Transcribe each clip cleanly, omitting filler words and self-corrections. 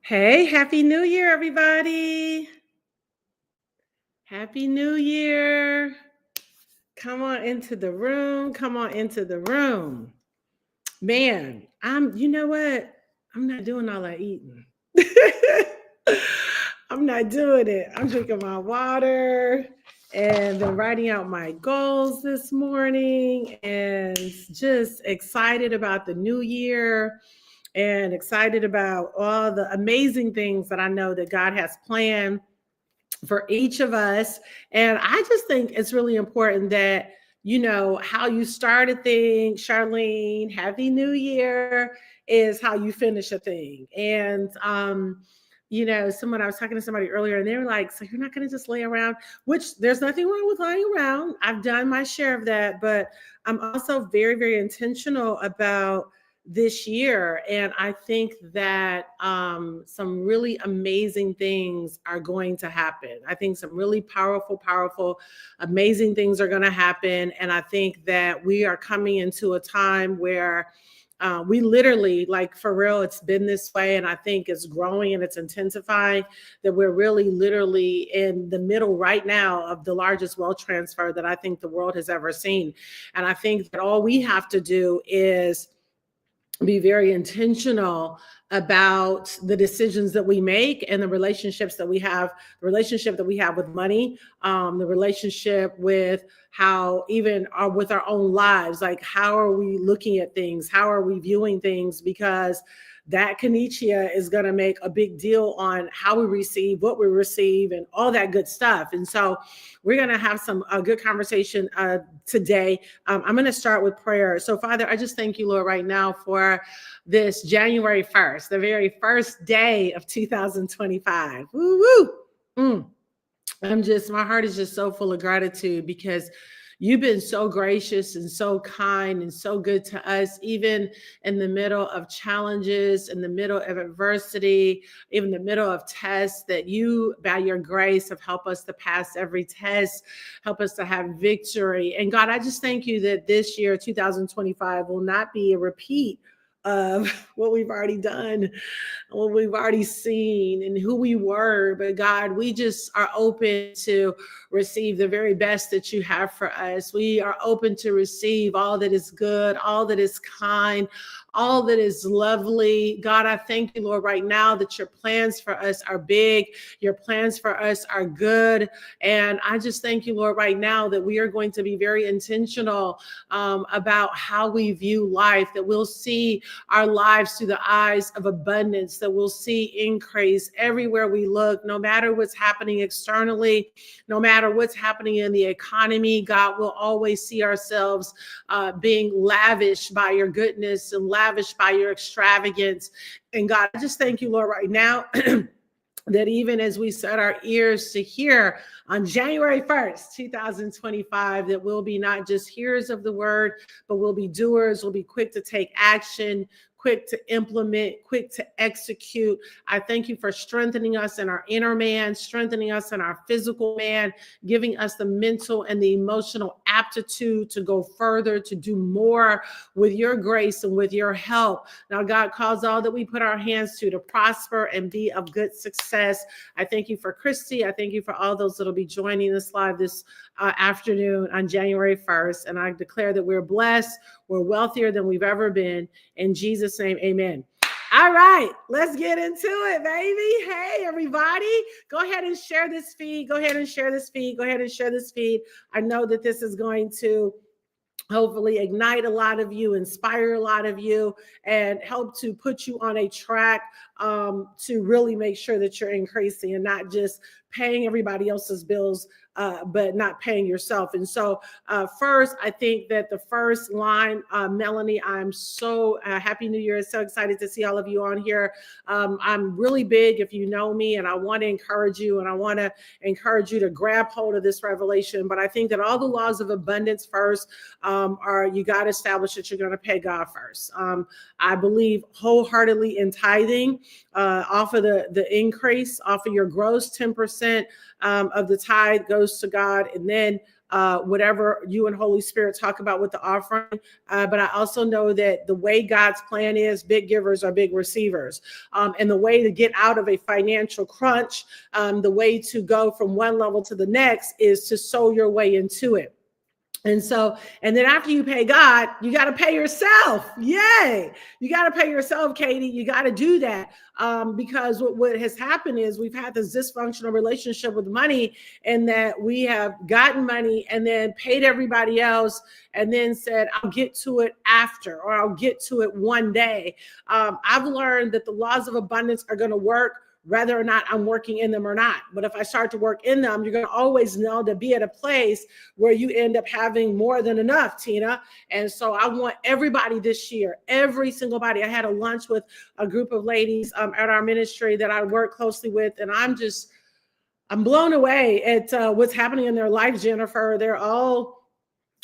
Hey, Happy New Year, everybody. Happy New Year. Come on into the room. Come on into the room. Man, you know what? I'm not doing all that eating. I'm not doing it. I'm drinking my water and been writing out my goals this morning and just excited about the new year and excited about all the amazing things that I know that God has planned for each of us. And I just think it's really important that, how you start a thing, Charlene, Happy New Year, is how you finish a thing. And, I was talking to somebody earlier and they were like, so you're not going to just lay around, which there's nothing wrong with laying around. I've done my share of that, but I'm also very, very intentional about this year. And I think that some really amazing things are going to happen. I think some really powerful, amazing things are going to happen. And I think that we are coming into a time where we literally, like for real, it's been this way. And I think it's growing and it's intensifying, that we're really literally in the middle right now of the largest wealth transfer that I think the world has ever seen. And I think that all we have to do is be very intentional about the decisions that we make and the relationships that we have, the relationship that we have with money, the relationship with how even with our own lives, like how are we looking at things? How are we viewing things? Because that Kanichia is going to make a big deal on how we receive, what we receive, and all that good stuff. And so we're going to have a good conversation today. I'm going to start with prayer. So Father, I just thank you, Lord, right now for this January 1st, the very first day of 2025. Woo woo. My heart is just so full of gratitude because you've been so gracious and so kind and so good to us, even in the middle of challenges, in the middle of adversity, even the middle of tests, that you, by your grace, have helped us to pass every test, help us to have victory. And God, I just thank you that this year, 2025, will not be a repeat of what we've already done, what we've already seen, and who we were. But God, we just are open to receive the very best that you have for us. We are open to receive all that is good, all that is kind, all that is lovely. God, I thank you, Lord, right now that your plans for us are big, your plans for us are good. And I just thank you, Lord, right now that we are going to be very intentional about how we view life, that we'll see our lives through the eyes of abundance, that we'll see increase everywhere we look, no matter what's happening externally, no matter what's happening in the economy. God, will always see ourselves being lavished by your goodness and lavished by your extravagance. And God, I just thank you, Lord, right now that even as we set our ears to hear on January 1st, 2025, that we'll be not just hearers of the word, but we'll be doers, we'll be quick to take action, quick to implement, quick to execute. I thank you for strengthening us in our inner man, strengthening us in our physical man, giving us the mental and the emotional aptitude to go further, to do more with your grace and with your help. Now, God, cause all that we put our hands to prosper and be of good success. I thank you for Christy. I thank you for all those that'll be joining us live this afternoon on January 1st. And I declare that we're blessed. We're wealthier than we've ever been. In Jesus' name, amen. All right, let's get into it, baby. Hey, everybody, go ahead and share this feed. Go ahead and share this feed. Go ahead and share this feed. I know that this is going to hopefully ignite a lot of you, inspire a lot of you, and help to put you on a track to really make sure that you're increasing and not just paying everybody else's bills, but not paying yourself. And so first, I think that the first line, Melanie, I'm so Happy New Year. So excited to see all of you on here. I'm really big, if you know me, and I want to encourage you, and I want to encourage you to grab hold of this revelation. But I think that all the laws of abundance first are you got to establish that you're going to pay God first. I believe wholeheartedly in tithing off of the increase, off of your gross 10% of the tithe goes to God. And then whatever you and Holy Spirit talk about with the offering. But I also know that the way God's plan is, big givers are big receivers. And the way to get out of a financial crunch, the way to go from one level to the next is to sow your way into it. And so, and then after you pay God, you got to pay yourself. Yay. You got to pay yourself, Katie. You got to do that. Because what has happened is we've had this dysfunctional relationship with money, and that we have gotten money and then paid everybody else and then said, I'll get to it after, or I'll get to it one day. I've learned that the laws of abundance are going to work whether or not I'm working in them or not. But if I start to work in them, you're going to always know to be at a place where you end up having more than enough, Tina. And so I want everybody this year, every single body. I had a lunch with a group of ladies at our ministry that I work closely with, and I'm blown away at what's happening in their life, Jennifer. They're all,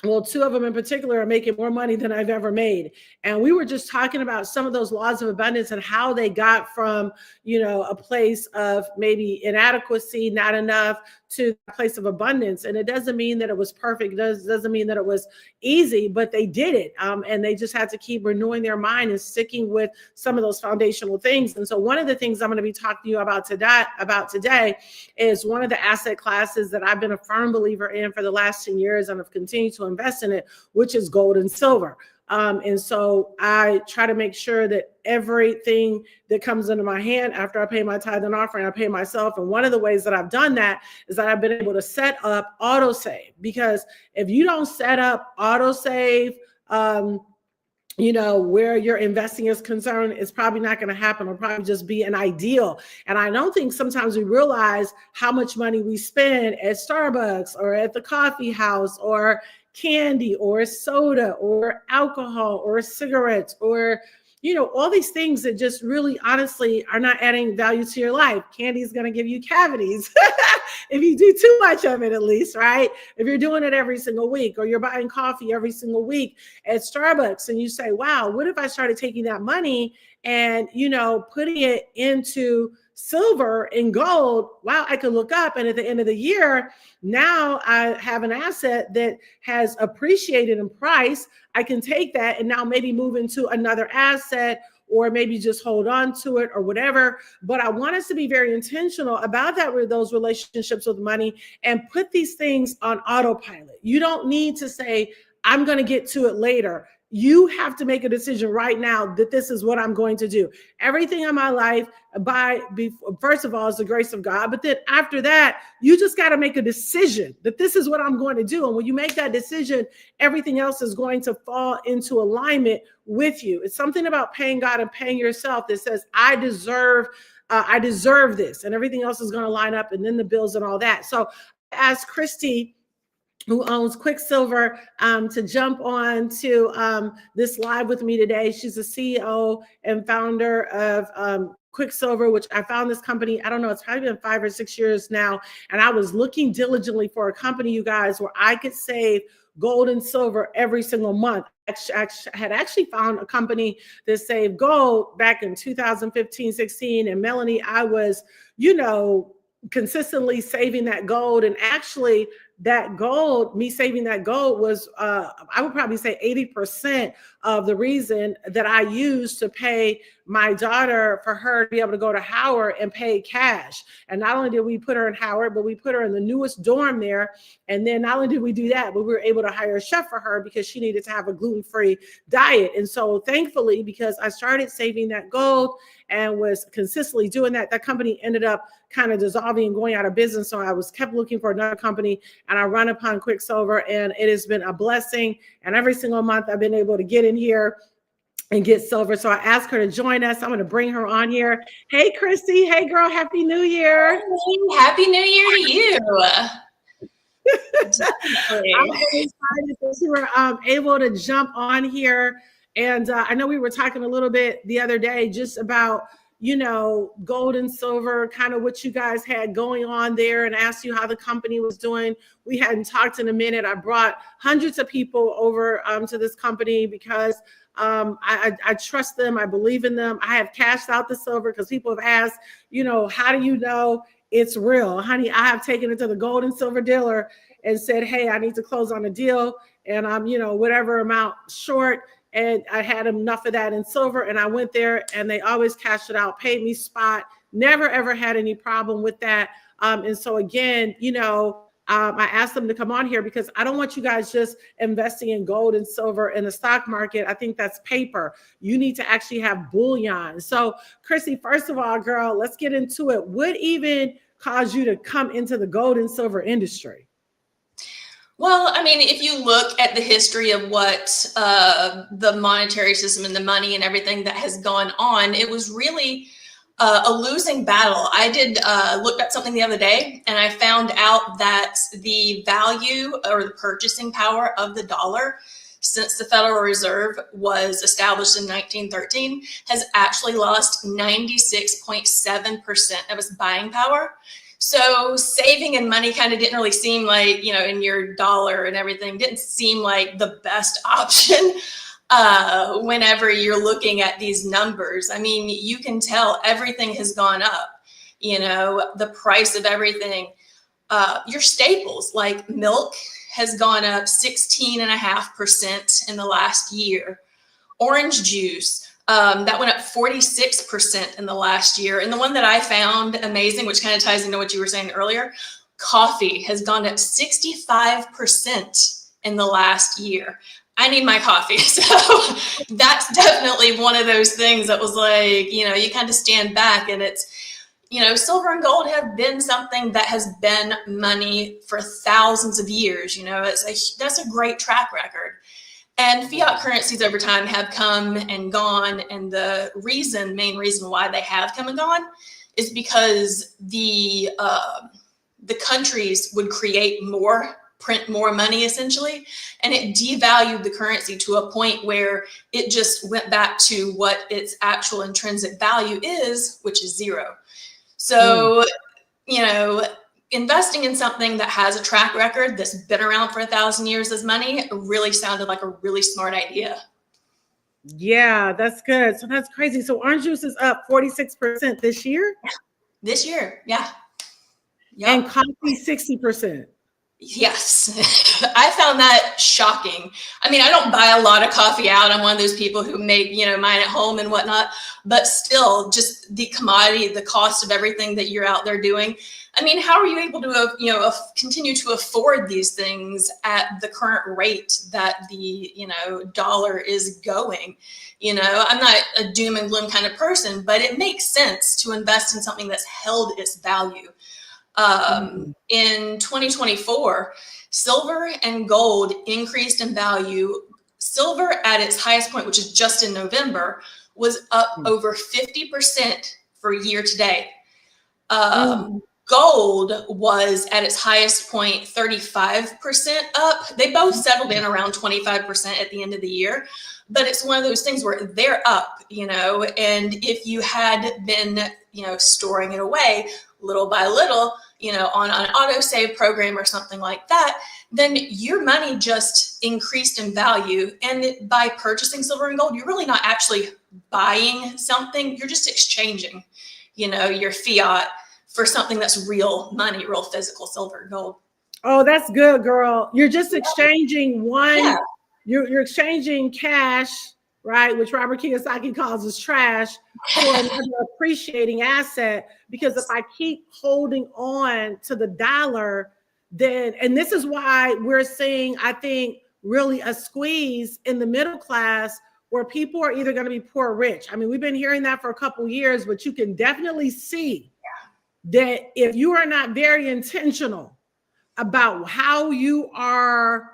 well, two of them in particular are making more money than I've ever made. And we were just talking about some of those laws of abundance and how they got from, a place of maybe inadequacy, not enough, to a place of abundance. And it doesn't mean that it was perfect. It doesn't mean that it was easy, but they did it. And they just had to keep renewing their mind and sticking with some of those foundational things. And so one of the things I'm going to be talking to you about today is one of the asset classes that I've been a firm believer in for the last 10 years and have continued to invest in it, which is gold and silver. And so I try to make sure that everything that comes into my hand after I pay my tithe and offering, I pay myself. And one of the ways that I've done that is that I've been able to set up autosave, because if you don't set up autosave, where your investing is concerned, it's probably not going to happen. It'll probably just be an ideal. And I don't think sometimes we realize how much money we spend at Starbucks or at the coffee house or candy or soda or alcohol or cigarettes or, all these things that just really honestly are not adding value to your life. Candy is going to give you cavities if you do too much of it, at least, right? If you're doing it every single week, or you're buying coffee every single week at Starbucks, and you say, wow, what if I started taking that money and, putting it into silver and gold? Wow, I could look up, and at the end of the year, now I have an asset that has appreciated in price. I can take that and now maybe move into another asset, or maybe just hold on to it or whatever. But I want us to be very intentional about that, with those relationships with money, and put these things on autopilot. You don't need to say, I'm going to get to it later. You have to make a decision right now that this is what I'm going to do. Everything in my life, first of all, is the grace of God. But then after that, you just got to make a decision that this is what I'm going to do. And when you make that decision, everything else is going to fall into alignment with you. It's something about paying God and paying yourself that says, I deserve this, and everything else is going to line up, and then the bills and all that. So I asked Christy, who owns Quicksilver, to jump on to this live with me today. She's the CEO and founder of Quicksilver, which I found this company, I don't know, it's probably been 5 or 6 years now. And I was looking diligently for a company, you guys, where I could save gold and silver every single month. I had actually found a company that saved gold back in 2015, 16. And Melanie, I was, consistently saving that gold. And actually, that gold, me saving that gold was, I would probably say 80% of the reason that I used to pay my daughter for her to be able to go to Howard and pay cash. And not only did we put her in Howard, but we put her in the newest dorm there. And then not only did we do that, but we were able to hire a chef for her because she needed to have a gluten-free diet. And so thankfully, because I started saving that gold and was consistently doing that, that company ended up kind of dissolving and going out of business. So I kept looking for another company, and I run upon Quicksilver, and it has been a blessing. And every single month I've been able to get in here and get silver. So I asked her to join us. I'm going to bring her on here. Hey, Christy. Hey, girl. Happy New Year. Happy New Year to you. I'm really excited that you were able to jump on here. And I know we were talking a little bit the other day just about, gold and silver, kind of what you guys had going on there, and asked you how the company was doing. We hadn't talked in a minute. I brought hundreds of people over to this company because I trust them. I believe in them. I have cashed out the silver because people have asked, how do you know it's real. Honey, I have taken it to the gold and silver dealer and said, hey, I need to close on a deal and I'm, whatever amount short. And I had enough of that in silver and I went there and they always cashed it out, paid me spot, never, ever had any problem with that. And so again, I asked them to come on here because I don't want you guys just investing in gold and silver in the stock market. I think that's paper. You need to actually have bullion. So Chrissy, first of all, girl, let's get into it. What even caused you to come into the gold and silver industry? Well, I mean, if you look at the history of what the monetary system and the money and everything that has gone on, it was really a losing battle. I did look at something the other day and I found out that the value or the purchasing power of the dollar since the Federal Reserve was established in 1913 has actually lost 96.7% of its buying power. So saving and money kind of didn't really seem like, in your dollar and everything didn't seem like the best option whenever you're looking at these numbers. I mean, you can tell everything has gone up, the price of everything. Your staples like milk has gone up 16.5% in the last year. Orange juice, that went up 46% in the last year. And the one that I found amazing, which kind of ties into what you were saying earlier, coffee has gone up 65% in the last year. I need my coffee. So that's definitely one of those things that was like, you kind of stand back and it's, silver and gold have been something that has been money for thousands of years. That's a great track record. And fiat currencies over time have come and gone. And the main reason why they have come and gone is because the countries would print more money essentially, and it devalued the currency to a point where it just went back to what its actual intrinsic value is, which is zero. So, investing in something that has a track record that's been around for 1,000 years as money really sounded like a really smart idea. Yeah, that's good. So that's crazy. So orange juice is up 46% this year? This year, yeah. Yep. And coffee 60%. Yes, I found that shocking. I mean, I don't buy a lot of coffee out. I'm one of those people who make, mine at home and whatnot, but still just the commodity, the cost of everything that you're out there doing. I mean, how are you able to, continue to afford these things at the current rate that the, dollar is going? I'm not a doom and gloom kind of person, but it makes sense to invest in something that's held its value. In 2024, silver and gold increased in value. Silver at its highest point, which is just in November, was up over 50% for year to date. Gold was at its highest point, 35% up. They both settled in around 25% at the end of the year, but it's one of those things where they're up, and if you had been, storing it away little by little, on an auto save program or something like that, then your money just increased in value. And by purchasing silver and gold, you're really not actually buying something. You're just exchanging, your fiat for something that's real money, real physical silver and gold. Oh, that's good, girl. You're just exchanging you're exchanging cash, right? Which Robert Kiyosaki calls as trash, for another appreciating asset. Because if I keep holding on to the dollar, then, and this is why we're seeing, I think, really a squeeze in the middle class where people are either going to be poor or rich. I mean, we've been hearing that for a couple of years, but you can definitely see that if you are not very intentional about how you are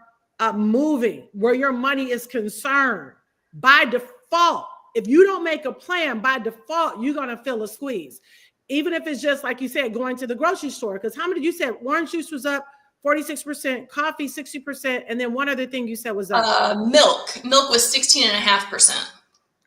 moving, where your money is concerned, by default, if you don't make a plan, by default, you're going to feel a squeeze. Even if it's just, like you said, going to the grocery store. Because how many, you said orange juice was up 46%, coffee 60%, and then one other thing you said was up. Milk was 16.5%.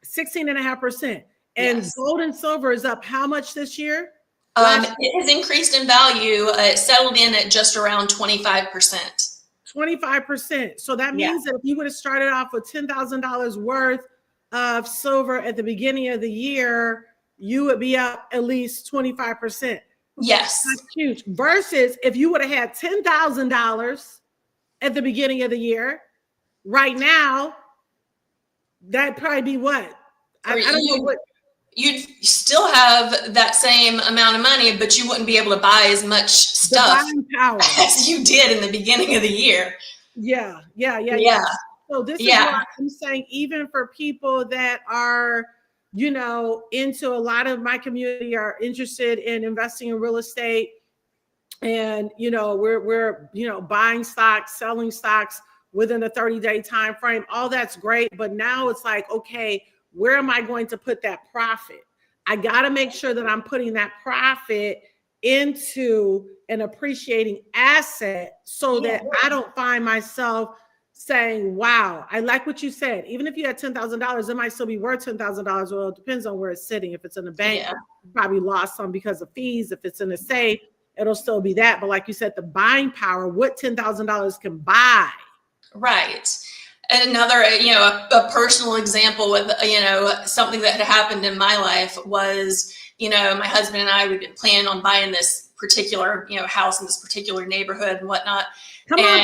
16.5%. And yes. Gold and silver is up how much this year? It has increased in value. It settled in at just around 25%. 25%. So that means that if you would have started off with $10,000 worth of silver at the beginning of the year, you would be up at least 25%. Yes. That's huge. Versus if you would have had $10,000 at the beginning of the year, right now, that'd probably be what? I don't know what. You'd still have that same amount of money, but you wouldn't be able to buy as much stuff Power as you did in the beginning of the year. Yeah. So this is what I'm saying, even for people that are, into a lot of my community are interested in investing in real estate. And, we're buying stocks, selling stocks within a 30-day time frame. All that's great. But now it's like, okay, where am I going to put that profit? I got to make sure that I'm putting that profit into an appreciating asset so that I don't find myself saying, wow, I like what you said. Even if you had $10,000, it might still be worth $10,000. Well, it depends on where it's sitting. If it's in a bank, you probably lost some because of fees. If it's in a safe, it'll still be that. But like you said, the buying power, what $10,000 can buy. Right. Another, a personal example with, something that had happened in my life was, my husband and I, we've been planning on buying this particular, house in this particular neighborhood and whatnot. Come on,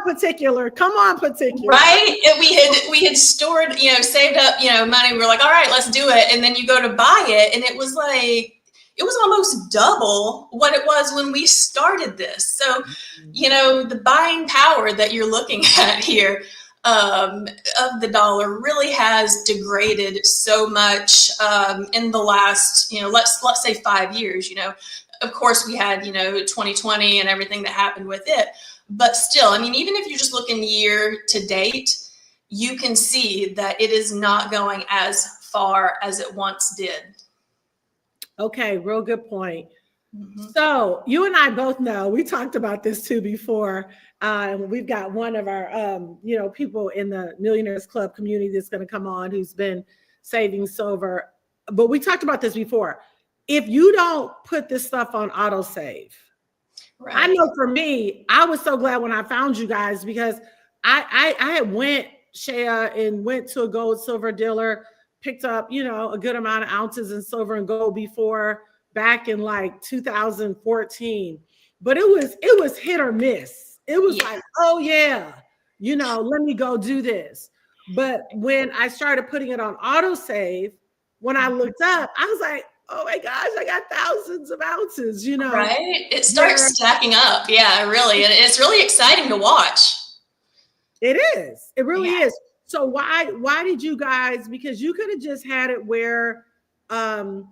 particular. Right. And we had stored, saved up, money. We were like, all right, let's do it. And then you go to buy it. And it was almost double what it was when we started this. So, the buying power that you're looking at here of the dollar really has degraded so much in the last, let's say 5 years. Of course, we had, 2020 and everything that happened with it. But still, even if you're just looking year to date, you can see that it is not going as far as it once did. Okay, real good point. Mm-hmm. So you and I both know, we talked about this too before. We've got one of our, people in the Millionaires Club community that's going to come on who's been saving silver. But we talked about this before. If you don't put this stuff on autosave, right. I know for me, I was so glad when I found you guys because I had went, Shea, and went to a gold silver dealer, picked up, a good amount of ounces in silver and gold before back in like 2014. But it was hit or miss. It was like, oh yeah, let me go do this. But when I started putting it on autosave, when I looked up, I was like, oh my gosh, I got thousands of ounces, Right. It starts stacking up. Yeah, really. And it's really exciting to watch. It is. It really is. So why did you guys, because you could have just had it where, and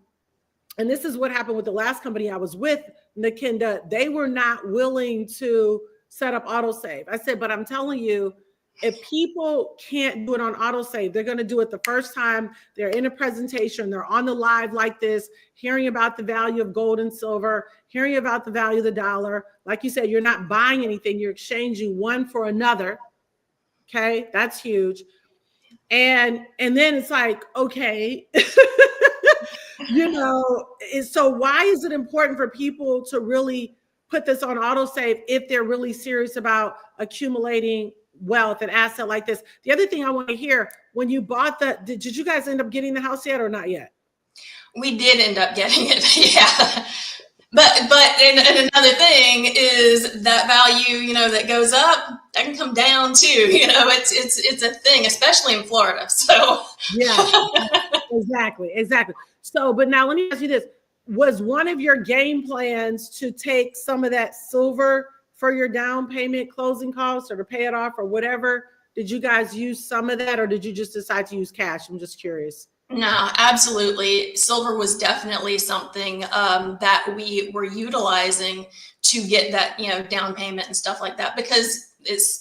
this is what happened with the last company I was with, Nakinda, they were not willing to set up autosave. I said, but I'm telling you, if people can't do it on autosave, they're going to do it the first time they're in a presentation, they're on the live like this, hearing about the value of gold and silver, hearing about the value of the dollar. Like you said, you're not buying anything, you're exchanging one for another. Okay, that's huge. And then it's like, okay, so why is it important for people to really put this on autosave if they're really serious about accumulating wealth and asset like this? The other thing I want to hear, when you bought did you guys end up getting the house yet or not yet? We did end up getting it. Yeah. But and another thing is that value, that goes up, that can come down too. It's a thing, especially in Florida. So yeah, exactly. So, but now let me ask you this. Was one of your game plans to take some of that silver for your down payment, closing costs, or to pay it off or whatever? Did you guys use some of that or did you just decide to use cash? I'm just curious. No, absolutely. Silver was definitely something that we were utilizing to get that, down payment and stuff like that, because it's,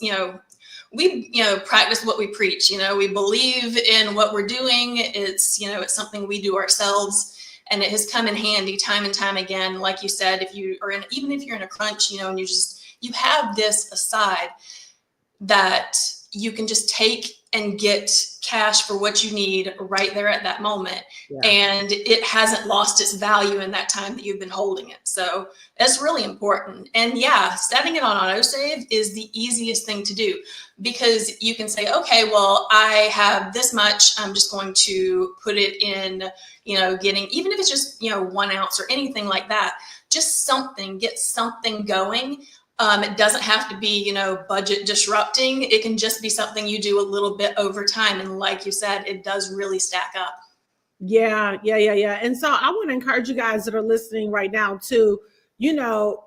we, practice what we preach, we believe in what we're doing. It's, it's something we do ourselves, and it has come in handy time and time again. Like you said, even if you're in a crunch, and you have this aside that you can just take and get cash for what you need right there at that moment. Yeah. And it hasn't lost its value in that time that you've been holding it. So that's really important. And yeah, setting it on autosave is the easiest thing to do, because you can say, okay, well, I have this much, I'm just going to put it in, getting, even if it's just, 1 ounce or anything like that, just something, get something going. It doesn't have to be, budget disrupting. It can just be something you do a little bit over time. And like you said, it does really stack up. Yeah. And so I want to encourage you guys that are listening right now to,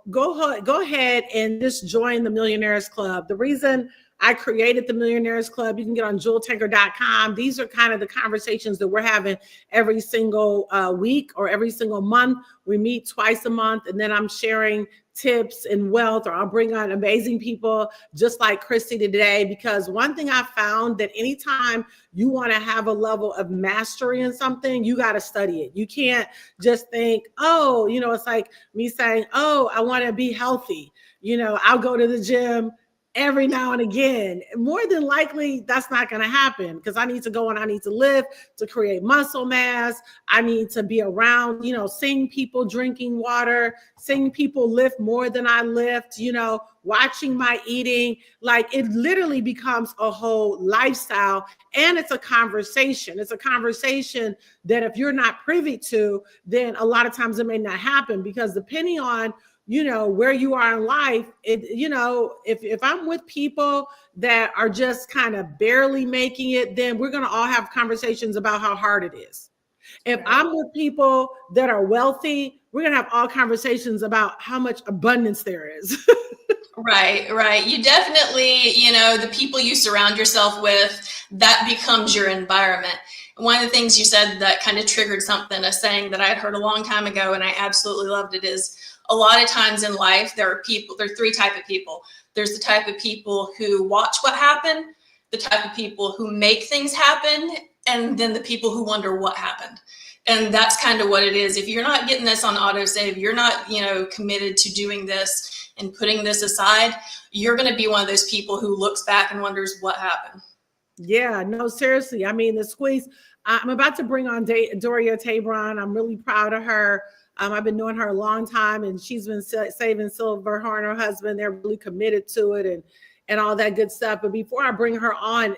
go ahead and just join the Millionaires Club. The reason I created the Millionaires Club, you can get on jeweltanker.com. These are kind of the conversations that we're having every single week or every single month. We meet twice a month, and then I'm sharing tips and wealth, or I'll bring on amazing people just like Christy today, because one thing I found that anytime you want to have a level of mastery in something, you got to study it. You can't just think, oh, it's like me saying, oh, I want to be healthy. I'll go to the gym every now and again. More than likely, that's not going to happen, because I need to go and I need to lift to create muscle mass. I need to be around, seeing people drinking water, seeing people lift more than I lift, watching my eating. Like, it literally becomes a whole lifestyle, and it's a conversation. It's a conversation that if you're not privy to, then a lot of times it may not happen, because depending on where you are in life, if I'm with people that are just kind of barely making it, then we're going to all have conversations about how hard it is. If I'm with people that are wealthy, we're going to have all conversations about how much abundance there is. Right. You definitely, the people you surround yourself with, that becomes your environment. One of the things you said that kind of triggered something, a saying that I had heard a long time ago, and I absolutely loved it, is a lot of times in life, there are 3 types of people. There's the type of people who watch what happened, the type of people who make things happen, and then the people who wonder what happened. And that's kind of what it is. If you're not getting this on autosave, you're not, committed to doing this and putting this aside, you're going to be one of those people who looks back and wonders what happened. Yeah, no, seriously. I mean, the squeeze, I'm about to bring on Doria Tabron. I'm really proud of her. I've been knowing her a long time, and she's been saving silver. Her and her husband, they're really committed to it and all that good stuff. But before I bring her on,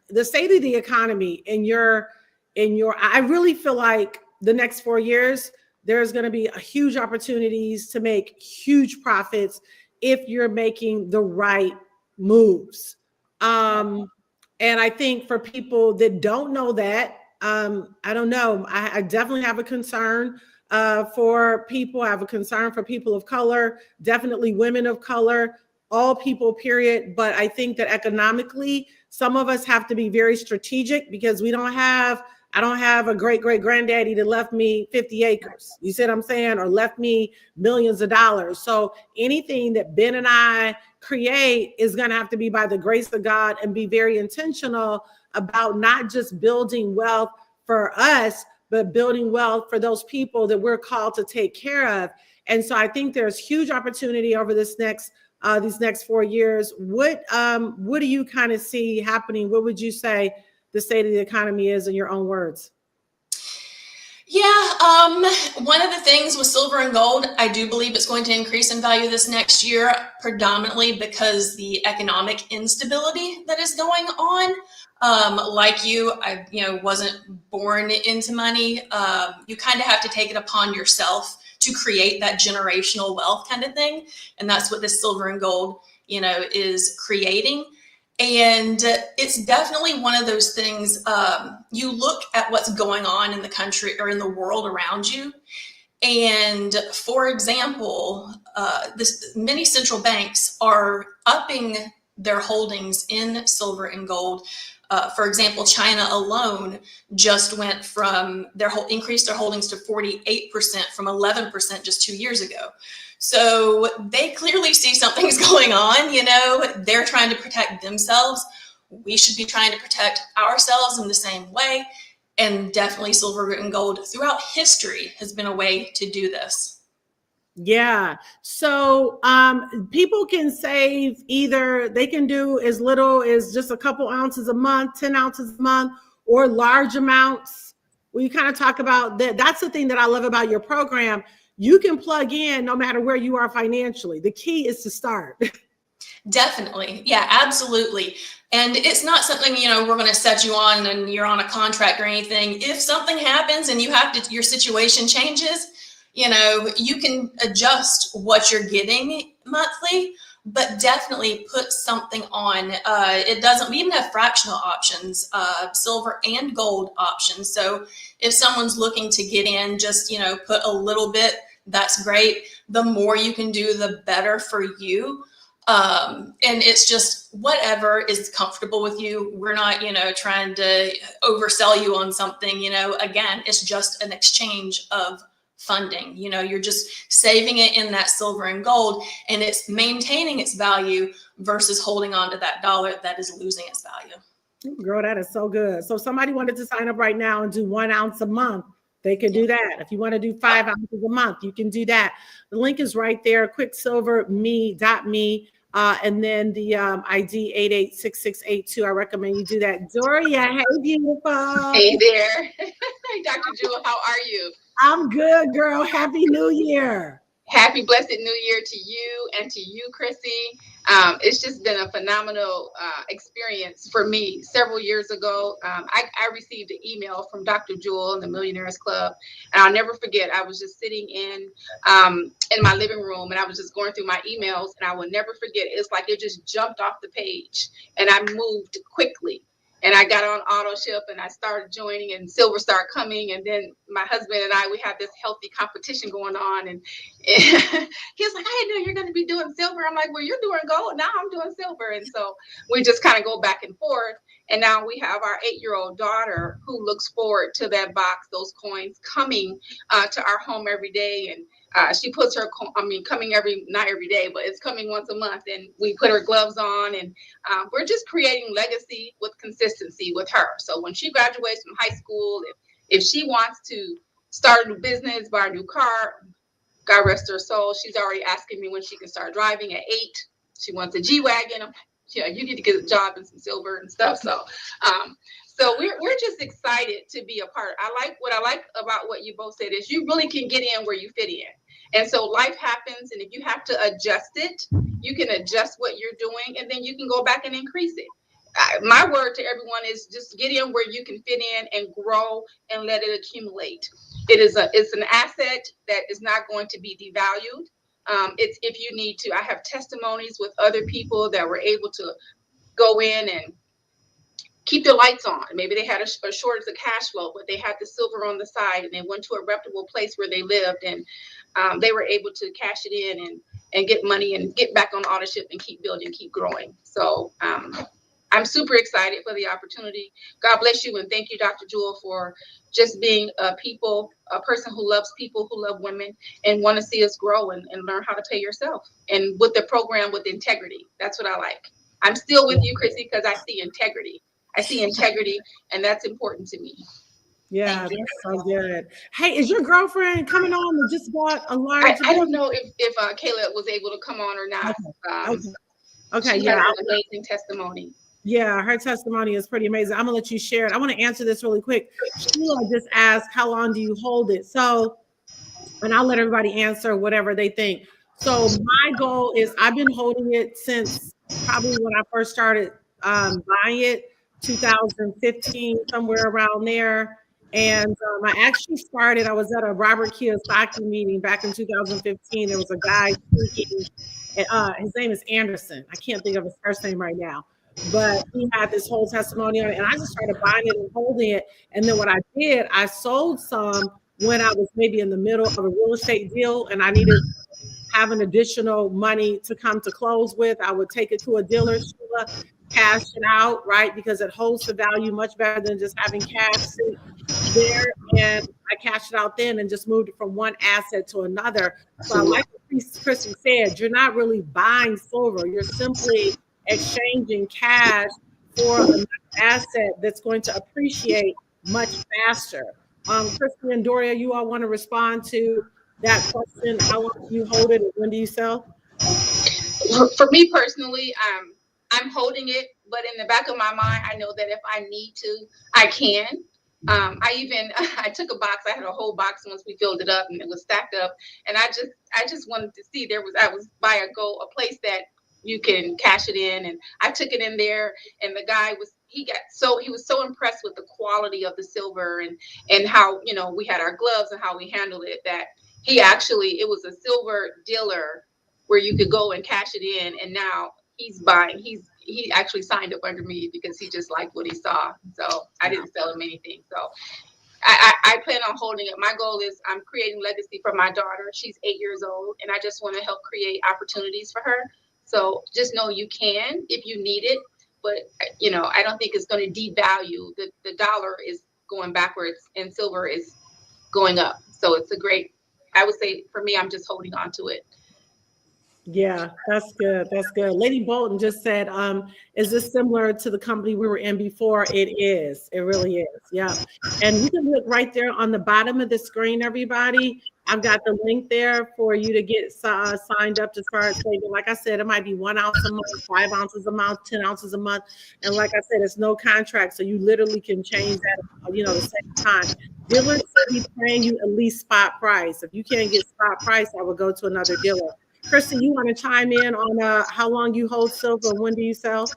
the state of the economy I really feel like the next 4 years, there's going to be a huge opportunities to make huge profits if you're making the right moves. And I think for people that don't know that, I don't know. I definitely have a concern for people. I have a concern for people of color, definitely women of color, all people, period. But I think that economically, some of us have to be very strategic, because I don't have a great granddaddy that left me 50 acres. You see what I'm saying? Or left me millions of dollars. So anything that Ben and I create is going to have to be by the grace of God, and be very intentional about not just building wealth for us, but building wealth for those people that we're called to take care of. And so I think there's huge opportunity over these next 4 years. What do you kind of see happening? What would you say the state of the economy is in your own words? Yeah, one of the things with silver and gold, I do believe it's going to increase in value this next year, predominantly because the economic instability that is going on. Like you, I wasn't born into money. You kind of have to take it upon yourself to create that generational wealth kind of thing, and that's what this silver and gold, is creating. And it's definitely one of those things. You look at what's going on in the country or in the world around you. And for example, many central banks are upping their holdings in silver and gold. For example, China alone just went from increased their holdings to 48% from 11% just 2 years ago. So they clearly see something's going on. They're trying to protect themselves. We should be trying to protect ourselves in the same way. And definitely silver and gold throughout history has been a way to do this. Yeah. So people can save, either they can do as little as just a couple ounces a month, 10 ounces a month, or large amounts. We kind of talk about that. That's the thing that I love about your program. You can plug in no matter where you are financially. The key is to start. Definitely. Yeah, absolutely. And it's not something, we're going to set you on and you're on a contract or anything. If something happens and your situation changes, you can adjust what you're getting monthly, but definitely put something on. We even have fractional options, silver and gold options. So if someone's looking to get in, just, put a little bit, that's great. The more you can do, the better for you. And it's just whatever is comfortable with you. We're not, trying to oversell you on something, again, it's just an exchange of funding. You're just saving it in that silver and gold, and it's maintaining its value versus holding on to that dollar that is losing its value. Girl, that is so good. So somebody wanted to sign up right now and do 1 ounce a month. They can do that. If you want to do 5 ounces a month, you can do that. The link is right there, quicksilverme.me. And then the ID 886682. I recommend you do that. Doria, hey, beautiful. Hey there. Hey, Dr. Jewel, how are you? I'm good, girl. Happy New Year. Happy blessed New Year to you and to you, Chrissy. It's just been a phenomenal experience for me. Several years ago, I received an email from Dr. Jewel and the Millionaires Club, and I'll never forget. I was just sitting in my living room, and I was just going through my emails, and I will never forget. It's like it just jumped off the page, and I moved quickly. And I got on auto ship and I started joining, and silver started coming. And then my husband and I, we had this healthy competition going on. And he was like, I didn't know you're going to be doing silver. I'm like, well, you're doing gold. Now I'm doing silver. And so we just kind of go back and forth. And now we have our 8-year-old daughter who looks forward to that box, those coins coming to our home every day. And she puts her, coming not every day, but it's coming once a month. And we put her gloves on, and we're just creating legacy with consistency with her. So when she graduates from high school, if she wants to start a new business, buy a new car, God rest her soul, she's already asking me when she can start driving at 8. She wants a G-Wagon. You need to get a job and some silver and stuff. So we're just excited to be a part. What I like about what you both said is you really can get in where you fit in. And so life happens, and if you have to adjust it, you can adjust what you're doing, and then you can go back and increase it. My word to everyone is just get in where you can fit in and grow and let it accumulate. It's an asset that is not going to be devalued. It's if you need to. I have testimonies with other people that were able to go in and keep the lights on. Maybe they had a shortage of cash flow, but they had the silver on the side, and they went to a reputable place where they lived, and they were able to cash it in and get money and get back on auto ship and keep building, keep growing. So I'm super excited for the opportunity. God bless you, and thank you, Dr. Jewel, for just being a person who loves people, who love women, and want to see us grow and learn how to pay yourself. And with the program, with integrity, that's what I like. I'm still with you, Chrissy, because I see integrity. And that's important to me. Yeah, that's so good. Hey, is your girlfriend coming on that just bought a large? I don't know if Kayla was able to come on or not. Okay. She has an amazing testimony. Yeah, her testimony is pretty amazing. I'm gonna let you share it. I want to answer this really quick. Sheila just asked, how long do you hold it? So, and I'll let everybody answer whatever they think. So my goal is, I've been holding it since probably when I first started buying it, 2015, somewhere around there. And I actually started, I was at a Robert Kiyosaki meeting back in 2015. There was a guy speaking, his name is Anderson. I can't think of his first name right now, but he had this whole testimony on it, and I just started buying it and holding it. And then what I did, I sold some when I was maybe in the middle of a real estate deal and I needed to have an additional money to come to close with. I would take it to a dealer, Sheila, cash it out, right? Because it holds the value much better than just having cash there. And I cashed it out then and just moved it from one asset to another. So like Chrissy said, you're not really buying silver. You're simply exchanging cash for an asset that's going to appreciate much faster. Chrissy and Doria, you all want to respond to that question, how long do you hold it and when do you sell? For me personally, I'm holding it, but in the back of my mind, I know that if I need to, I can. I took a box. I had a whole box once we filled it up and it was stacked up. And I just wanted to see I was by a place that you can cash it in. And I took it in there, and the guy he was so impressed with the quality of the silver and how, we had our gloves and how we handled it, that it was a silver dealer where you could go and cash it in. And now he actually signed up under me because he just liked what he saw. So I didn't sell him anything. So I plan on holding it. My goal is I'm creating legacy for my daughter. She's 8 years old, and I just want to help create opportunities for her. So just know you can if you need it, but I don't think it's going to devalue. The dollar is going backwards and silver is going up. So I would say for me, I'm just holding on to it. Yeah, that's good. That's good. Lady Bolton just said, is this similar to the company we were in before? It is. It really is. Yeah. And you can look right there on the bottom of the screen, everybody. I've got the link there for you to get signed up to start saving. Like I said, it might be 1 ounce a month, 5 ounces a month, 10 ounces a month. And like I said, it's no contract. So you literally can change that, the same time. Dealers should be paying you at least spot price. If you can't get spot price, I would go to another dealer. Kristen, you want to chime in on how long you hold silver and when do you sell?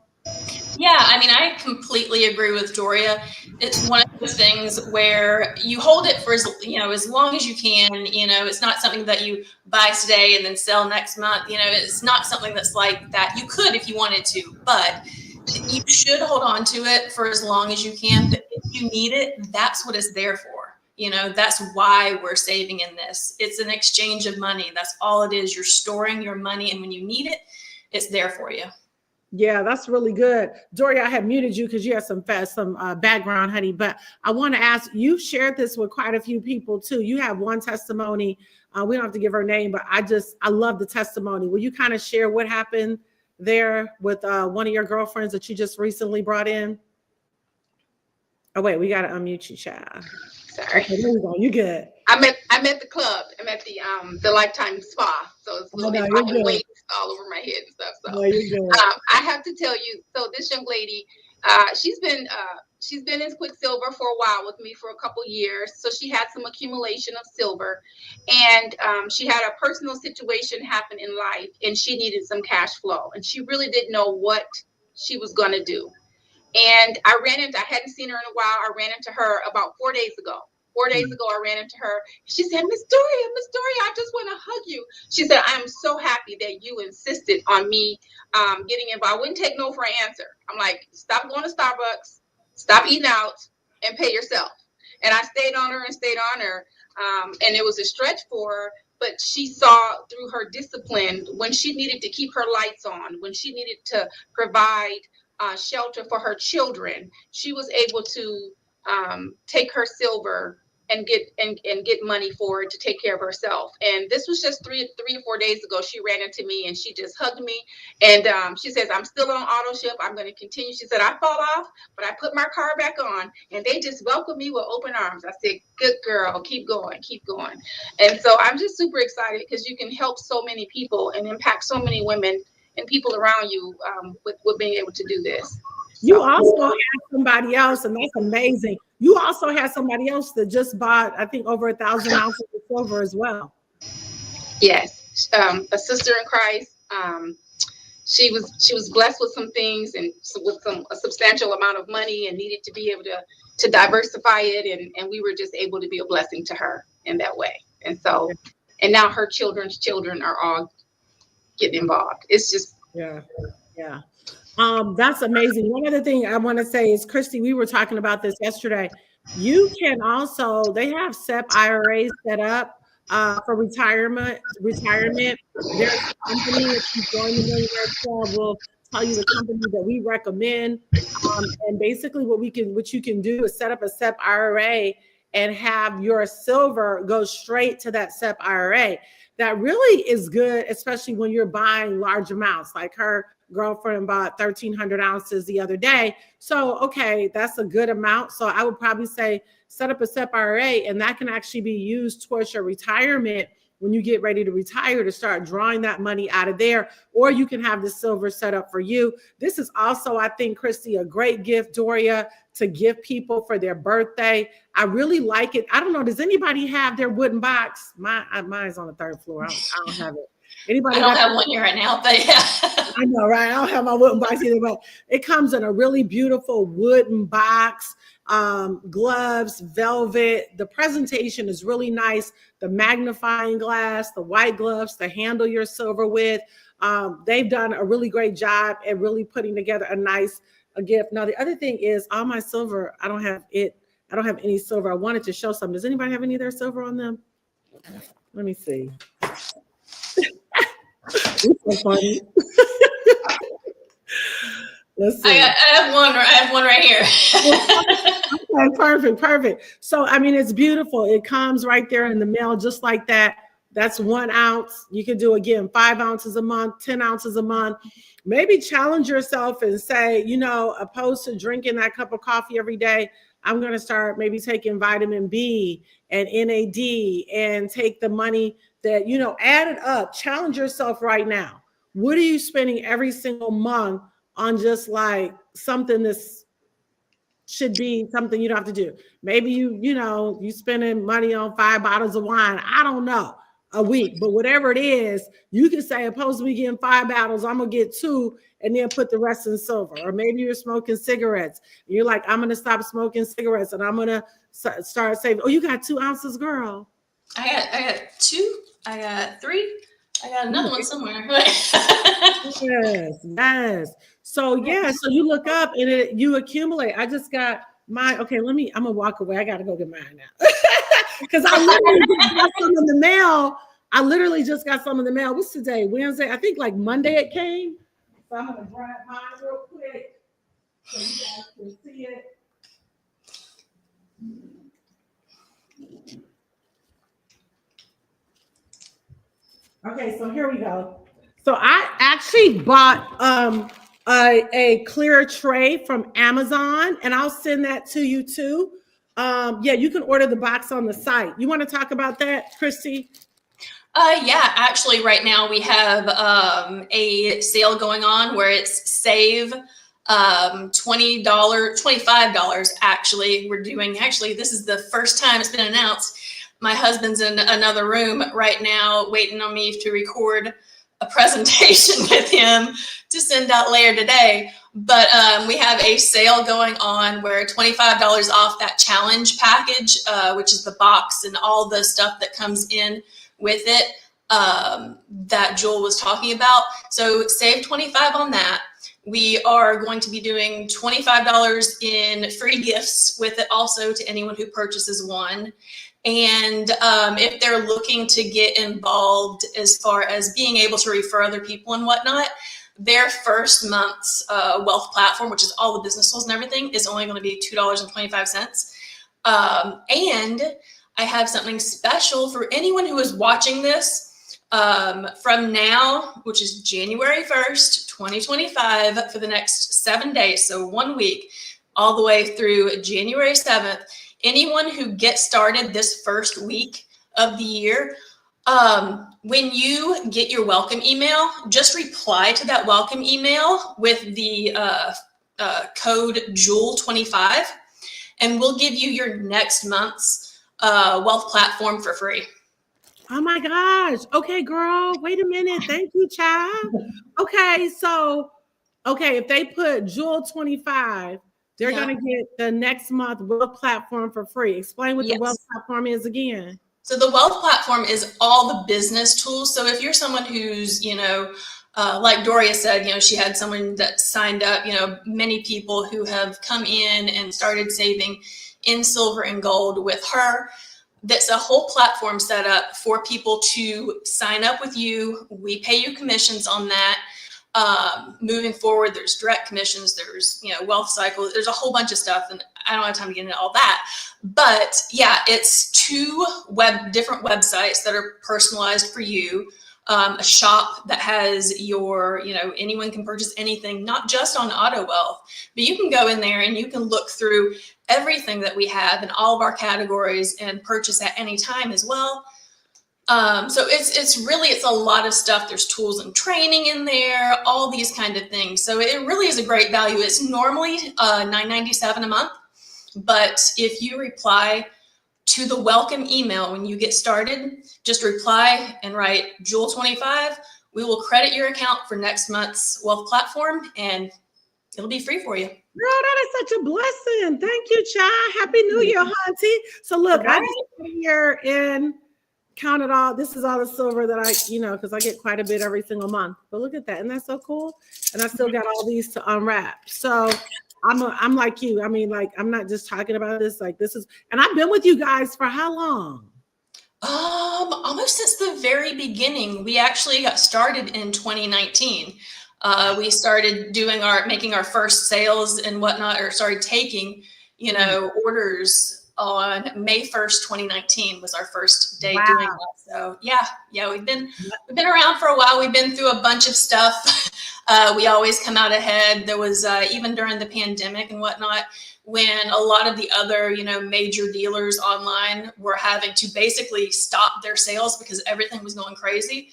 Yeah, I completely agree with Doria. It's one of the things where you hold it for as long as you can. It's not something that you buy today and then sell next month. It's not something that's like that. You could if you wanted to, but you should hold on to it for as long as you can. But if you need it, that's what it's there for. That's why we're saving in this. It's an exchange of money. That's all it is. You're storing your money, and when you need it, it's there for you. Yeah, that's really good. Doria, I have muted you because you have some background, honey. But I want to ask, you've shared this with quite a few people too. You have one testimony. We don't have to give her name, but I love the testimony. Will you kind of share what happened there with one of your girlfriends that you just recently brought in? Oh, wait, we got to unmute you, child. Sorry. Okay, there we go. You good. I'm at the club. I'm at the Lifetime Spa. So it's popping weights all over my head and stuff. So no, you're good. I have to tell you, so this young lady, she's been in Quicksilver for a while with me for a couple years. So she had some accumulation of silver, and she had a personal situation happen in life, and she needed some cash flow, and she really didn't know what she was going to do. And I hadn't seen her in a while. I ran into her about 4 days ago. 4 days ago, I ran into her. She said, Miss Doria, I just want to hug you. She said, I'm so happy that you insisted on me getting involved. I wouldn't take no for an answer. I'm like, stop going to Starbucks, stop eating out, and pay yourself. And I stayed on her. And it was a stretch for her. But she saw through her discipline when she needed to keep her lights on, when she needed to provide shelter for her children, she was able to take her silver and get money for it to take care of herself. And this was just three or 4 days ago. She ran into me and she just hugged me. And she says, I'm still on auto ship. I'm going to continue. She said, I fell off, but I put my car back on and they just welcomed me with open arms. I said, good girl, keep going. And so I'm just super excited because you can help so many people and impact so many women and people around you with being able to do this. You also have somebody else, and that's amazing. You also have somebody else that just bought, I think, over 1,000 ounces of silver as well. Yes, a sister in Christ. She was blessed with some things and with a substantial amount of money and needed to be able to diversify it, and we were just able to be a blessing to her in that way. And so, and now her children's children are all getting involved. It's just yeah. That's amazing. One other thing I want to say is, Christy, we were talking about this yesterday. You can also, they have SEP IRAs set up for retirement. There's a company, if you join the Millionaire Club, will tell you the company that we recommend. And basically what you can do is set up a SEP IRA and have your silver go straight to that SEP IRA. That really is good, especially when you're buying large amounts. Like her girlfriend bought 1,300 ounces the other day. So, okay, that's a good amount. So I would probably say set up a SEP IRA, and that can actually be used towards your retirement when you get ready to retire to start drawing that money out of there, or you can have the silver set up for you. This is also, I think, Christy, a great gift, Doria, to give people for their birthday. I really like it. I don't know, does anybody have their wooden box? Mine's on the third floor. I don't have it. Anybody? I don't have one here right now, but yeah. I know, right? I don't have my wooden box either, but it comes in a really beautiful wooden box, gloves, velvet. The presentation is really nice. The magnifying glass, the white gloves to handle your silver with. They've done a really great job at really putting together a gift. Now, the other thing is all my silver, I don't have any silver. I wanted to show some. Does anybody have any of their silver on them? Let me see. It's so funny. Let's see. I have one right here. Okay, perfect. So, I mean, it's beautiful. It comes right there in the mail, just like that. That's 1 ounce. You can do, again, 5 ounces a month, 10 ounces a month. Maybe challenge yourself and say, opposed to drinking that cup of coffee every day, I'm going to start maybe taking vitamin B and NAD and take the money that, add it up. Challenge yourself right now. What are you spending every single month on just like something this should be something you don't have to do? Maybe you spending money on 5 bottles of wine. I don't know, a week, but whatever it is, you can say, opposed to me getting 5 bottles, I'm going to get 2 and then put the rest in silver. Or maybe you're smoking cigarettes. And you're like, I'm going to stop smoking cigarettes and I'm going to start saving. Oh, you got 2 ounces, girl. I got 2. I got 3. I got another one somewhere. Yes. So you look up and you accumulate. I just got mine. Okay, I'm gonna walk away. I gotta go get mine now. Because I literally just got some in the mail. What's today? Wednesday? I think like Monday it came. So I'm gonna grab mine real quick so you guys can see it. Okay, so here we go. So I actually bought a clear tray from Amazon, and I'll send that to you too. You can order the box on the site. You want to talk about that, Christy? Yeah, actually right now we have a sale going on where it's save $20, $25 actually. This is the first time it's been announced. My husband's in another room right now waiting on me to record a presentation with him to send out later today. But we have a sale going on where $25 off that challenge package, which is the box and all the stuff that comes in with it that Jewel was talking about. So save $25 on that. We are going to be doing $25 in free gifts with it also to anyone who purchases one. And if they're looking to get involved as far as being able to refer other people and whatnot, their first month's wealth platform, which is all the business tools and everything, is only going to be $2.25. And I have something special for anyone who is watching this from now, which is January 1st, 2025, for the next 7 days, so 1 week, all the way through January 7th. Anyone who gets started this first week of the year, when you get your welcome email, just reply to that welcome email with the code JEWEL25, and we'll give you your next month's wealth platform for free. Oh my gosh. Okay, girl. Wait a minute. Thank you, child. Okay, so if they put JEWEL25, they're going to get the next month wealth platform for free. Explain what the wealth platform is again. So the wealth platform is all the business tools. So if you're someone who's, like Doria said, she had someone that signed up, many people who have come in and started saving in silver and gold with her. That's a whole platform set up for people to sign up with you. We pay you commissions on that. Moving forward, there's direct commissions, there's, wealth cycle, there's a whole bunch of stuff, and I don't have time to get into all that. But yeah, it's 2 different websites that are personalized for you. A shop that has your, anyone can purchase anything, not just on Auto Wealth, but you can go in there and you can look through everything that we have in all of our categories and purchase at any time as well. So it's a lot of stuff. There's tools and training in there, all these kind of things. So it really is a great value. It's normally $9.97 a month, but if you reply to the welcome email when you get started, just reply and write Jewel 25. We will credit your account for next month's wealth platform, and it'll be free for you. Girl, that is such a blessing. Thank you, Chai. Happy New Year, Hunty. So look, I just sit here and counted all. This is all the silver that I, because I get quite a bit every single month. But look at that, and that's so cool. And I still got all these to unwrap. So I'm like you. I mean, like, I'm not just talking about this. Like, this is, and I've been with you guys for how long? Almost since the very beginning. We actually got started in 2019. We started making our first sales and whatnot, or started taking, orders on May 1st, 2019 was our first day doing that. So yeah, we've been around for a while. We've been through a bunch of stuff. We always come out ahead. There was even during the pandemic and whatnot, when a lot of the other, major dealers online were having to basically stop their sales because everything was going crazy.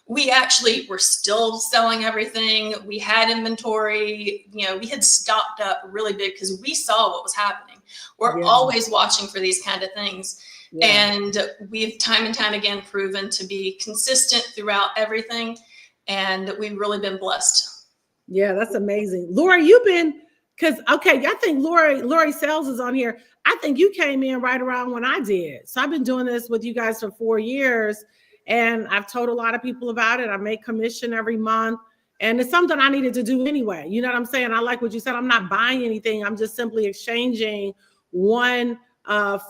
We actually were still selling everything. We had inventory, we had stocked up really big because we saw what was happening. We're always watching for these kind of things. Yeah. And we've time and time again proven to be consistent throughout everything. And we've really been blessed. Yeah, that's amazing. Lori, you've been, I think Lori Sales is on here. I think you came in right around when I did. So I've been doing this with you guys for 4 years. And I've told a lot of people about it. I make commission every month. And it's something I needed to do anyway. You know what I'm saying? I like what you said. I'm not buying anything. I'm just simply exchanging one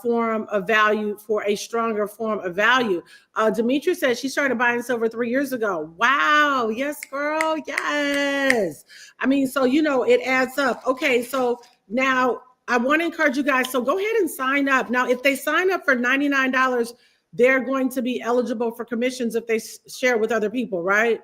form of value for a stronger form of value. Demetria said she started buying silver 3 years ago. Wow. Yes, girl. Yes. I mean, so, it adds up. Okay. So now I want to encourage you guys. So go ahead and sign up. Now, if they sign up for $99, they're going to be eligible for commissions if they share with other people, right?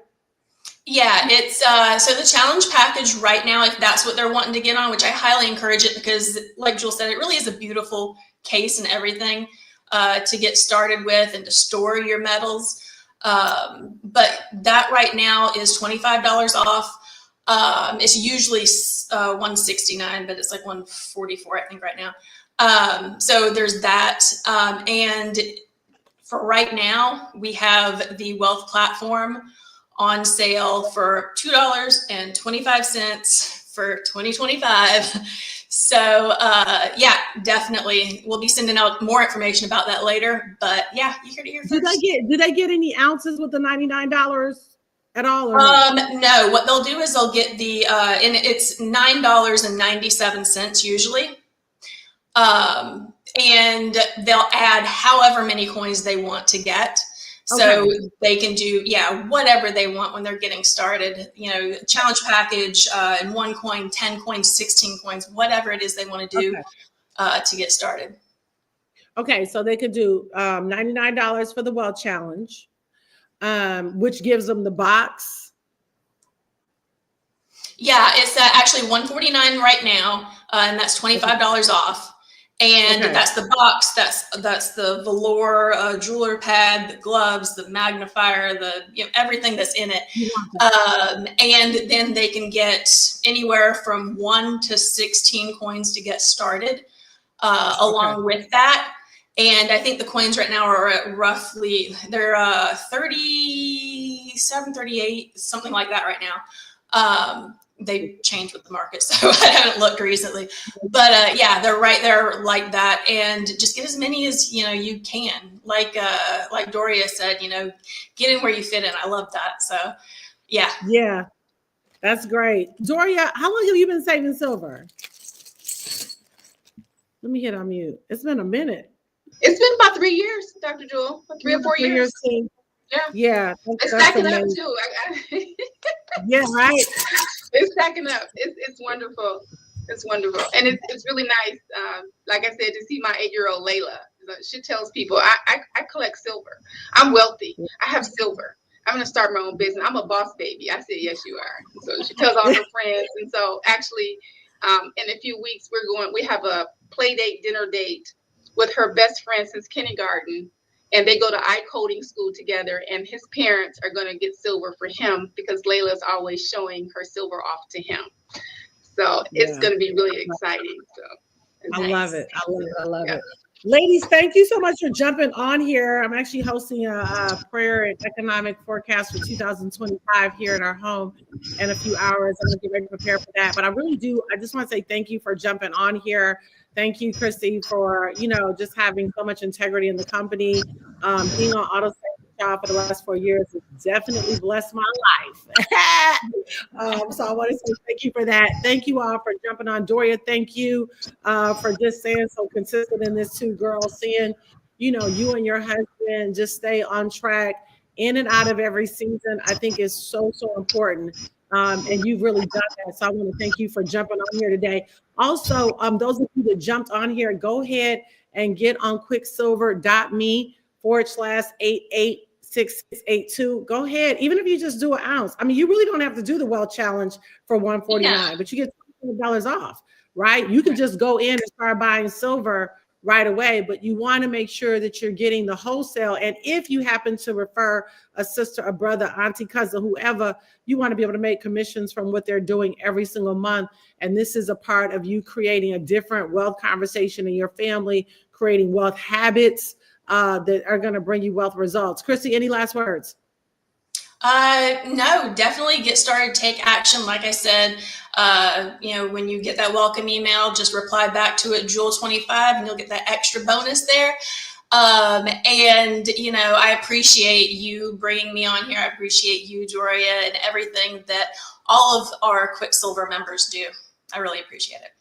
Yeah, it's so the challenge package right now, if that's what they're wanting to get on, which I highly encourage it, because like Jewel said, it really is a beautiful case and everything to get started with and to store your metals. But that right now is $25 off. It's usually $169, but it's like $144, I think, right now. So there's that. And for right now, we have the wealth platform on sale for $2.25 for 2025. So yeah, definitely. We'll be sending out more information about that later. But yeah, you heard it here first. Do they get any ounces with the $99 at all? Or no, what they'll do is they'll get the and it's $9.97 usually. And they'll add however many coins they want to get. So they can do, whatever they want when they're getting started, challenge package, and 1 coin, 10 coins, 16 coins, whatever it is they want to do to get started. Okay. So they could do $99 for the wealth challenge, which gives them the box. Yeah, it's actually $149 right now, and that's $25 off. And that's the box. That's the velour jeweler pad, the gloves, the magnifier, the everything that's in it. And then they can get anywhere from 1 to 16 coins to get started along with that. And I think the coins right now are at roughly, they're 37, 38, something like that right now. They change with the market, so I haven't looked recently. But yeah, they're right there like that. And just get as many as you can. Like Doria said, get in where you fit in. I love that. So yeah. Yeah, that's great. Doria, how long have you been saving silver? Let me hit on mute. It's been a minute. It's been about 3 years, Dr. Jewel. 3 or 4 years. Yeah. It's stacking up too. Yeah, right. It's stacking up. It's wonderful. It's wonderful. And it's really nice. Like I said, to see my 8-year-old Layla. She tells people, I collect silver. I'm wealthy. I have silver. I'm going to start my own business. I'm a boss baby. I said, yes, you are. So she tells all her friends. And so actually, in a few weeks, we have a play date, dinner date with her best friend since kindergarten. and they go to iCoding school together, and his parents are going to get silver for him because Layla's always showing her silver off to him. So it's going to be really exciting. So I love it. I love it. I love Yeah. it. Ladies, thank you so much for jumping on here. I'm actually hosting a prayer and economic forecast for 2025 here in our home in a few hours. I'm going to get ready to prepare for that. But I just want to say thank you for jumping on here. Thank you, Christy, for, just having so much integrity in the company. Being on Auto Job for the last 4 years has definitely blessed my life. So I want to say thank you for that. Thank you all for jumping on. Doria, thank you for just staying so consistent in this too, girl. Seeing, you and your husband just stay on track in and out of every season, I think is so, so important. And you've really done that. So I want to thank you for jumping on here today. Also, those of you that jumped on here, go ahead and get on quicksilver.me/886682. Go ahead. Even if you just do an ounce. I mean, you really don't have to do the Wealth Challenge for $149, but you get $20 off, right? You can just go in and start buying silver right away, but you want to make sure that you're getting the wholesale. And if you happen to refer a sister, a brother, auntie, cousin, whoever, you want to be able to make commissions from what they're doing every single month. And this is a part of you creating a different wealth conversation in your family, creating wealth habits that are going to bring you wealth results. Christy, any last words? No, definitely get started, take action. Like I said, when you get that welcome email, just reply back to it, Jewel25, and you'll get that extra bonus there. I appreciate you bringing me on here. I appreciate you, Doria, and everything that all of our Quicksilver members do. I really appreciate it.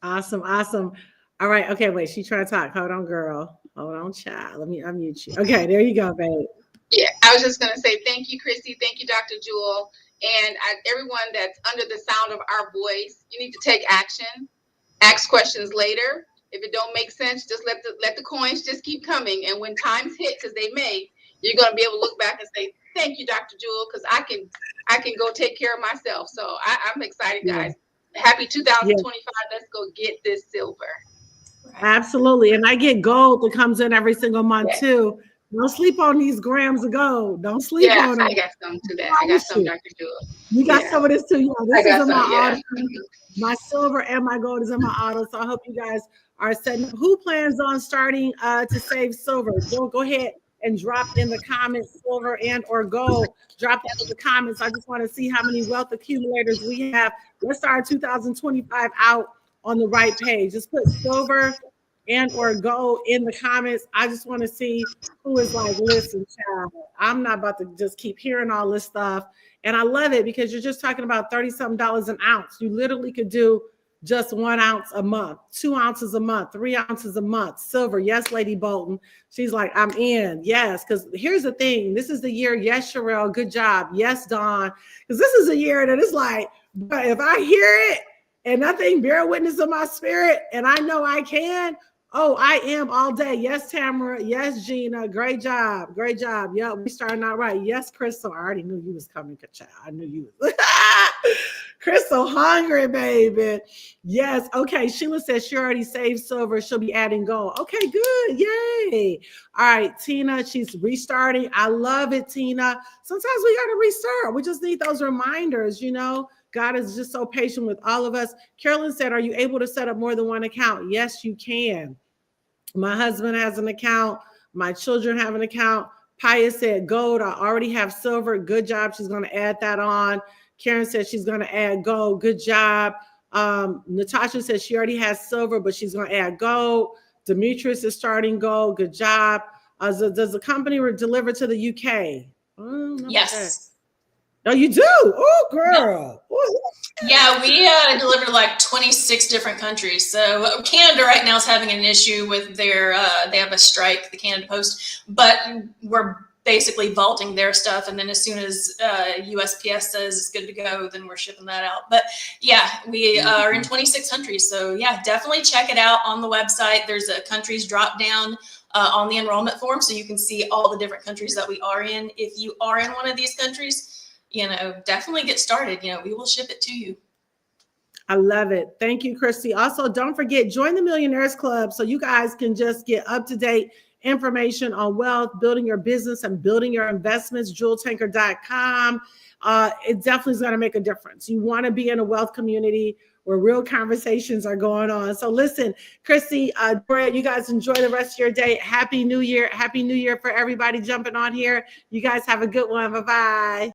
Awesome. Awesome. All right. Okay. Wait, she trying to talk. Hold on, girl. Hold on, child. Let me unmute you. Okay. There you go, babe. Yeah, I was just going to say thank you, Christy. Thank you, Dr. Jewel. And everyone that's under the sound of our voice, you need to take action. Ask questions later. If it don't make sense, just let the coins just keep coming. And when times hit, because they may, you're going to be able to look back and say, thank you, Dr. Jewel, because I can go take care of myself. So I'm excited, guys. Happy 2025. Let's go get this silver. Absolutely. And I get gold that comes in every single month too. Don't sleep on these grams of gold. Don't sleep on them. I got some to that. I got some, Dr. Jewel. You got some of this too. Yeah, this is in my auto. Yeah. My silver and my gold is in my auto. So I hope you guys are setting up. Who plans on starting to save silver? Go ahead and drop in the comments silver and or gold. Drop that in the comments. I just want to see how many wealth accumulators we have. Let's start 2025 out on the right page. Just put silver and or gold in the comments. I just want to see who is like, listen, child, I'm not about to just keep hearing all this stuff. And I love it because you're just talking about $30-something an ounce. You literally could do just 1 ounce a month, 2 ounces a month, 3 ounces a month. Silver. Yes, Lady Bolton. She's like, I'm in. Yes, because here's the thing. This is the year. Yes, Sherelle. Good job. Yes, Dawn. Because this is a year that it's like, but if I hear it and nothing bear witness of my spirit and I know I can, oh, I am all day. Yes, Tamara. Yes, Gina. Great job. Great job. Yep, we starting out right. Yes, Crystal. I already knew you was coming, child. I knew you was. Crystal, hungry, baby. Yes. Okay. Sheila says she already saved silver. She'll be adding gold. Okay, good. Yay. All right. Tina, she's restarting. I love it, Tina. Sometimes we got to restart. We just need those reminders, God is just so patient with all of us. Carolyn said, are you able to set up more than one account? Yes, you can. My husband has an account. My children have an account. Paya said, gold. I already have silver. Good job. She's going to add that on. Karen said she's going to add gold. Good job. Natasha said she already has silver, but she's going to add gold. Demetrius is starting gold. Good job. Does the company deliver to the UK? Yes. Oh, you do? Oh, girl. Yeah, we deliver to like 26 different countries. So Canada right now is having an issue with their, they have a strike, the Canada Post, but we're basically vaulting their stuff. And then as soon as USPS says it's good to go, then we're shipping that out. But yeah, we are in 26 countries. So yeah, definitely check it out on the website. There's a countries drop down on the enrollment form. So you can see all the different countries that we are in. If you are in one of these countries, definitely get started. We will ship it to you. I love it. Thank you, Christy. Also, don't forget, join the Millionaires Club so you guys can just get up to date information on wealth, building your business and building your investments, jeweltanker.com. It definitely is going to make a difference. You want to be in a wealth community where real conversations are going on. So listen, Chrissy, Doria, you guys enjoy the rest of your day. Happy New Year. Happy New Year for everybody jumping on here. You guys have a good one. Bye-bye.